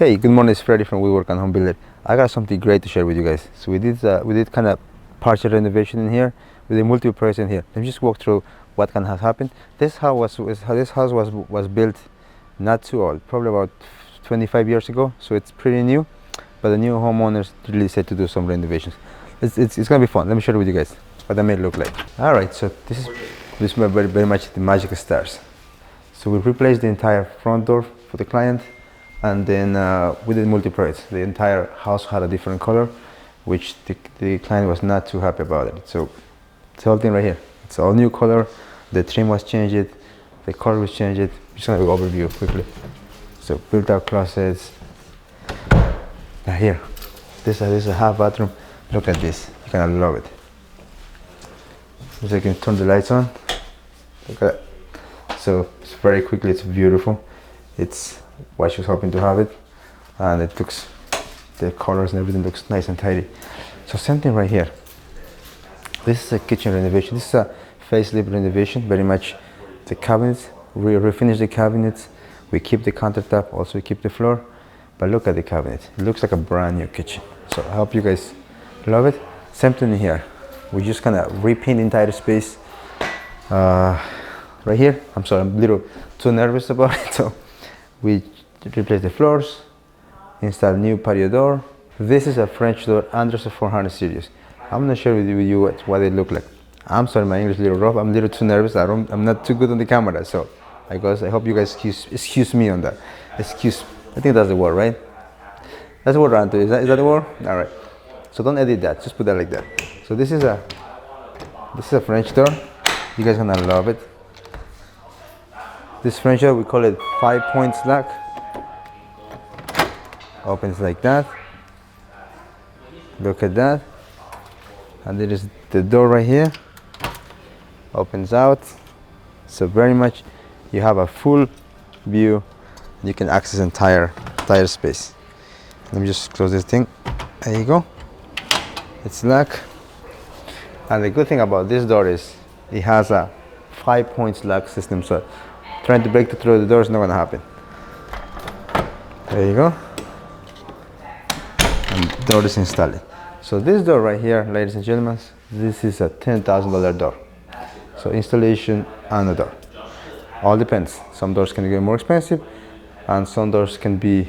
Hey, good morning. It's Freddy from We Work on Home Builder. I got something great to share with you guys. So we did kind of partial renovation in here with a multiple projects in here. Let me just walk through what can have happened. This house was built not too old, probably about 25 years ago. So it's pretty new, but the new homeowners really said to do some renovations. It's gonna be fun. Let me share it with you guys what that may look like. All right, so this is very much the magic stars. So we replaced the entire front door for the client. And then we did multi-projects. The entire house had a different color, which the client was not too happy about it. So it's the whole thing right here. It's all new color. The trim was changed. The color was changed. I'm just gonna go overview quickly. So built out closets. Now here, this is a half bathroom. Look at this. You're gonna love it. So you can turn the lights on. Look at that. So it's very quickly. It's beautiful. It's what she was hoping to have it, and it looks, the colors and everything looks nice and tidy. So same thing right here. This is a kitchen renovation. This is a facelift renovation. Very much the cabinets. We refinish the cabinets. We keep the countertop. Also we keep the floor. But look at the cabinet. It looks like a brand new kitchen. So I hope you guys love it. Same thing here. We just kind of repaint the entire space. Right here. I'm sorry. I'm a little too nervous about it. So we replace the floors, install new patio door. This is a French door Anderson 400 series. I'm gonna share with you what they look like. I'm sorry, my English is a little rough. I'm a little too nervous. I'm not too good on the camera, so I hope you guys excuse me on that. I think that's the word, right? That's the word, Anto. Is that the word? All right. So don't edit that. Just put that like that. So this is a French door. You guys are gonna love it. This French door, we call it 5-point lock. Opens like that. Look at that. And there is the door right here. Opens out. So very much you have a full view. You can access entire space. Let me just close this thing. There you go. It's locked. And the good thing about this door is it has a 5-point lock system. So trying to break through the door is not going to happen. There you go. And the door is installed. So this door right here, ladies and gentlemen, this is a $10,000 door. So installation and a door. All depends. Some doors can get more expensive, and some doors can be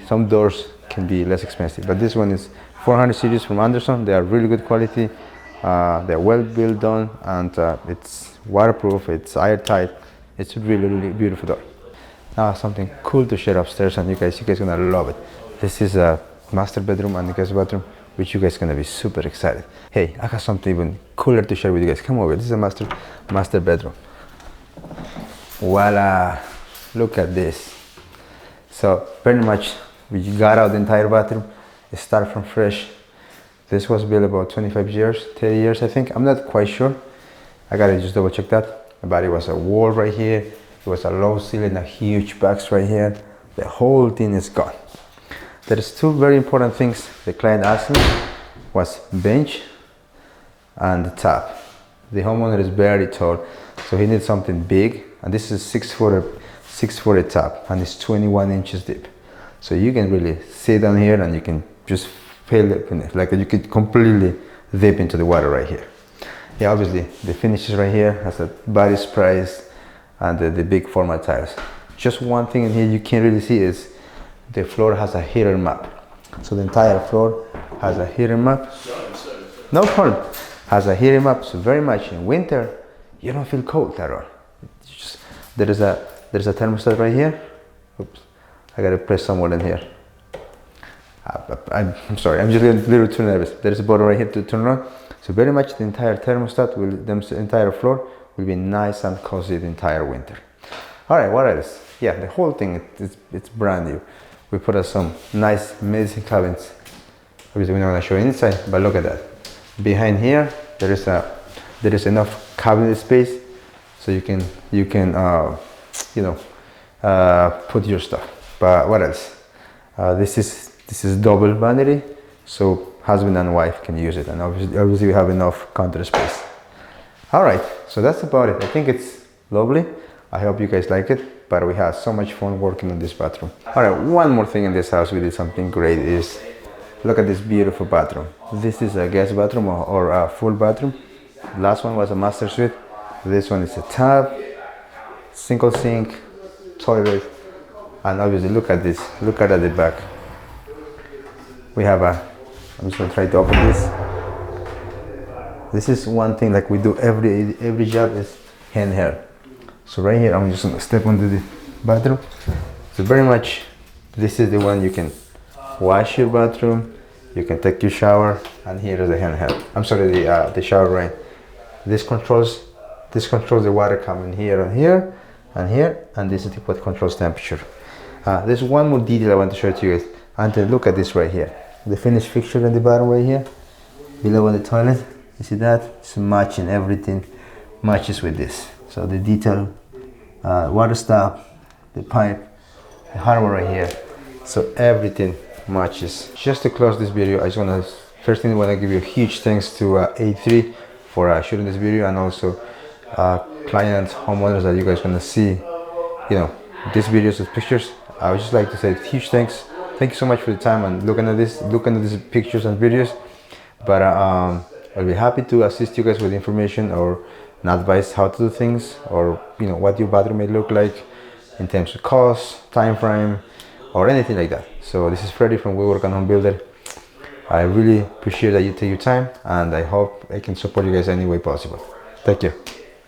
less expensive. But this one is 400 series from Anderson. They are really good quality. They're well built done, and it's waterproof. It's airtight. It's a really beautiful door. Now something cool to share upstairs, and you guys gonna love it. This is a master bedroom and the guest bathroom, which you guys gonna be super excited. Hey, I got something even cooler to share with you guys. Come over. This is a master bedroom. Voila! Look at this. So very much we got out the entire bathroom. It started from fresh. This was built about 25 years, 30 years, I think. I'm not quite sure. I gotta just double check that. But it was a wall right here. It was a low ceiling, a huge box right here. The whole thing is gone. There's two very important things the client asked me, was bench and the top. The homeowner is very tall, so he needs something big. And this is 6-foot top, and it's 21 inches deep. So you can really sit down here and you can just feel it, like you could completely dip into the water right here. Yeah, obviously the finishes right here has a body surprise and the big format tiles. Just one thing in here you can't really see is the floor has a heater map. So the entire floor has a heater map. No problem. Has a heater map. So very much in winter you don't feel cold at all. There's a thermostat right here. Oops, I gotta press somewhere in here. I'm sorry, I'm just a little too nervous. There's a button right here to turn on. So very much the entire thermostat, the entire floor will be nice and cozy the entire winter. All right, what else? Yeah, the whole thing, it's brand new. We put up some nice medicine cabins. Obviously we're not gonna show you inside, but look at that. Behind here, there is enough cabinet space, so you can put your stuff. But what else? This is double vanity, so husband and wife can use it, and obviously we have enough counter space. All right, so that's about it. I think it's lovely. I hope you guys like it. but we had so much fun working on this bathroom. All right, one more thing in this house we did something great is look at this beautiful bathroom. This is a guest bathroom or a full bathroom. Last one was a master suite. This one is a tub, single sink, toilet, and obviously look at this. Look at the back. We have a. I'm just gonna try to open this. This is one thing like we do every job is handheld. So right here, I'm just gonna step onto the bathroom. So very much, this is the one you can wash your bathroom, you can take your shower, and here is the handheld. I'm sorry, the shower rain. This controls the water coming here and here and here, and this is what controls temperature. There's one more detail I want to show to you guys. And then look at this right here, the finished fixture in the bottom right here, below on the toilet. You see that? It's matching, everything matches with this. So the detail, water stop, the pipe, the hardware right here. So everything matches. Just to close this video, I just want to first thing I want to give you a huge thanks to A3 for shooting this video, and also clients, homeowners that you guys want to see, you know, these videos with pictures. I would just like to say huge thanks. Thank you so much for the time and looking at these pictures and videos. But I'll be happy to assist you guys with information or an advice how to do things, or you know what your bathroom may look like in terms of cost, time frame, or anything like that. So this is Freddy from We Work on Home Builder. I really appreciate that you take your time, and I hope I can support you guys any way possible. Thank you.